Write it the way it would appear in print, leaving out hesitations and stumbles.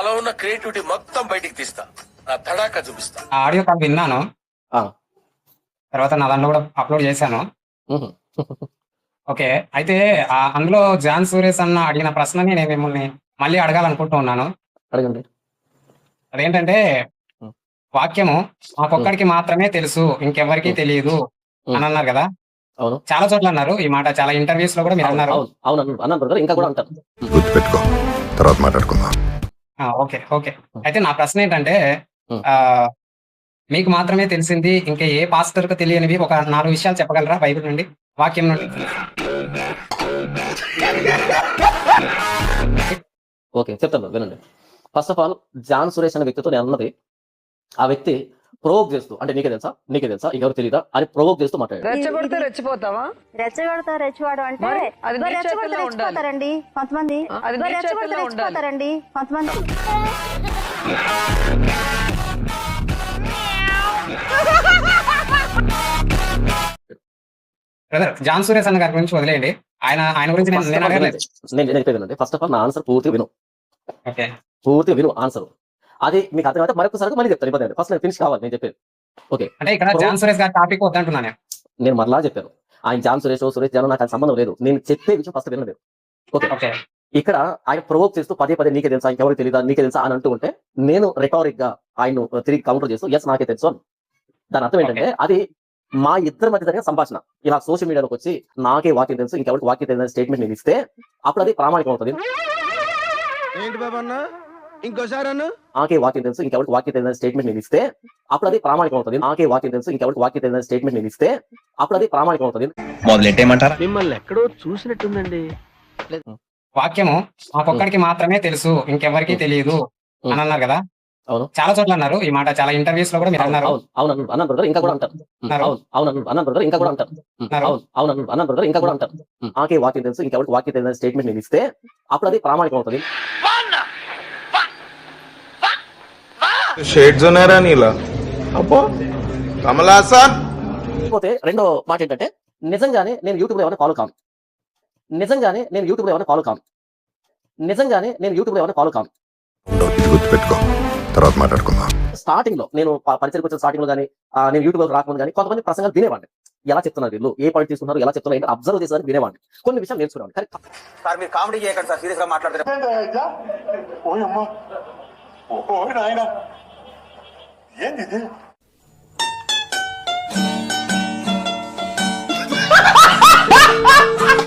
నాలో ఉన్న క్రియేటివిటీ మొత్తం బయటికి తీస్తా, నా తడాకా చూపిస్తా. ఆ ఆడియో కాల్ విన్నాను. ఆ, తర్వాత నా దాంట్లో కూడా అప్లోడ్ చేశాను. మ్హూ. ఓకే. అయితే అందులో జాన్ సూరేష్ అన్న అడిగిన ప్రశ్నని నేను మిమ్మల్ని మళ్ళీ అడగాలనుకుంటూ ఉన్నాను. అడగండి. అదేంటంటే మ్, వాక్యము మ్, మాకొక్కడికి మాత్రమే తెలుసు, ఇంకెవ్వరికీ మ్, తెలియదు మ్. అని అన్నారు కదా! అవును చాలా చోట్ల అన్నారు ఈ మాట. చాలా ఇంటర్వ్యూస్ లో కూడా మీరు అవును అన్నారు. అవును అవును అన్నాను బ్రదర్, ఇంకా కూడా అంటారు. గుర్తుపెట్టుకో, తర్వాత మాట్లాడుకుందాం. ఓకే. ఓకే. అయితే నా ప్రశ్న ఏంటంటే మ్. ఆ, మీకు మాత్రమే తెలిసింది, ఇంకా ఏ పాస్టర్‌కు తెలియనివి ఒక 4 విషయాలు చెప్పగలరా బైబిల్ నుండి? వాక్యం నుండి? ఓకే, చెప్తాను వినండి. First of all, John Suresh అనే వ్యక్తితో నేను అన్నది, ఆ వ్యక్తి ప్రొవోక్ చేస్తూ, అంటే నీకే తెలుసా, నీకే తెలుసా, ఇంకెవరు తెలియదా అని ప్రొవోక్ చేస్తూ మాట్లాడాడు. రెచ్చగొడితే రెచ్చిపోతావా? రెచ్చగొడతారు అంటే మరి అది నీ రెచ్చగొడితే చేతుల్లో ఉండాలి. రెచ్చిపోతారండి కొంతమంది. అది నీ రెచ్చగొడితే చేతుల్లో ఉండాలి. రెచ్చిపోతారండి కొంతమంది. బ్రదర్ జాన్ సురేష్ అన్న గారి గురించి వదిలేయండి. ఆయన ఆయన గురించి నేను ఫస్ట్ నేను ఆఫ్ ఆల్ అడగలేదు. నేను చెప్పేది వినండి. ఫస్ట్ ఆఫ్ ఆల్ నా ఆన్సర్ పూర్తిగా విను, ఓకే. పూర్తిగా విను ఆన్సర్. అది మీకు అర్థమైతే మరొకసారి మళ్ళీ చెప్తాను, ఇబ్బంది. ఫస్ట్ నేను ఫినిష్ కావాలి నేను చెప్పేది. ఓకే, అంటే ఇక్కడ జాన్ సురేష్ గారి టాపిక్ వద్దంటున్నాను నేను. నేను మరలా చెప్పాను, ఆయన జాన్ సురేష్ జాన్ నాకు సంబంధం లేదు. నేను చెప్పే విషయం ఫస్ట్ వినలేదు. Okay, okay. ఇక్కడ ఆయన ప్రొవోక్ చేస్తూ పదే పదే నీకే తెలుసా, ఇంకెవరికి తెలియదా, నీకే తెలుసా అని అంటూ ఉంటే, నేను రెటారిక్ గా ఆయన తిరిగి కౌంటర్ చేస్తూ ఎస్ నాకే తెలుసు అని. దాని అర్థం ఏంటంటే, అది మా ఇద్దరి మధ్య జరిగిన సంభాషణ. ఇలా సోషల్ మీడియాలోకి వచ్చి నాకే వాక్యం తెలుసు, ఇంకెవరికి వాక్యం తెలియని స్టేట్మెంట్ నేను ఇస్తే అప్పుడు అది ప్రామాణికం అవుతుంది. ఏంటి బాబా అన్న, ఇంకోసారి అన్న. నాకే వాక్యం తెలుసు, ఇంకెవరికి వాక్యం తెలియని స్టేట్మెంట్ నేను ఇస్తే అప్పుడు అది ప్రామాణికం అవుతుంది. నాకే వాక్యం తెలుసు, ఇంకెవరికి వాక్యం తెలియని స్టేట్మెంట్ నేను ఇస్తే అప్పుడు అది ప్రామాణికం అవుతుంది. మొదలెట్టేయమంటారా? మిమ్మల్ని ఎక్కడో చూసినట్టుందండి. వాక్యము మాకొక్కడికి మాత్రమే తెలుసు, ఇంకెవ్వరికీ తెలియదు అని అన్నారు కదా! అవును చాలా చోట్ల అన్నారు ఈ మాట. చాలా ఇంటర్వ్యూస్ లో కూడా మీరు అన్నారు. అవును అవును అన్నాను బ్రదర్, ఇంకా కూడా అంటారు. అవును అవును అన్నాను బ్రదర్, ఇంకా కూడా అంటారు. అవును అవును అన్నాను బ్రదర్, ఇంకా కూడా అంటారు. నాకే వాక్యం తెలుసు, ఇంకెవరికి వాక్యం తెలియని స్టేట్మెంట్ నేను ఇస్తే అప్పుడు అది ప్రామాణికం అవుతుంది. షేడ్స్ ఉన్నారా నీలా? అబ్బో కమలాసన్. పోతే రెండో మాట ఏంటంటే, నిజంగానే నేను యూట్యూబ్ లో ఎవరైనా ఫాలో కాను, నిజంగానే నేను యూట్యూబ్ లో ఎవరైనా ఫాలో కాను, నిజంగానే నేను యూట్యూబ్ లో ఎవరైనా ఫాలో కాను. ఇది గుర్తుపెట్టుకో, తర్వాత మాట్లాడుకుందాం. స్టార్టింగ్ లో నేను పరిచయకు వచ్చిన స్టార్టింగ్ లో కానీ, నేను యూట్యూబ్ లో రాకముందు కానీ కొంతమంది ప్రసంగాలు వినేవాడిని. ఎలా చెప్తున్నారు వీళ్ళు, ఏ పాయింట్ తీసుకున్నారు, ఎలా చెప్తున్నారు, అబ్జర్వ్ చేసేదాన్ని వినేవాడిని. కొన్ని విషయాలు నేర్చుకునేవాడిని. కానీ సార్ మీరు కామెడీ చేయకండి సార్, సీరియస్ గా మాట్లాడతారు. ఏంది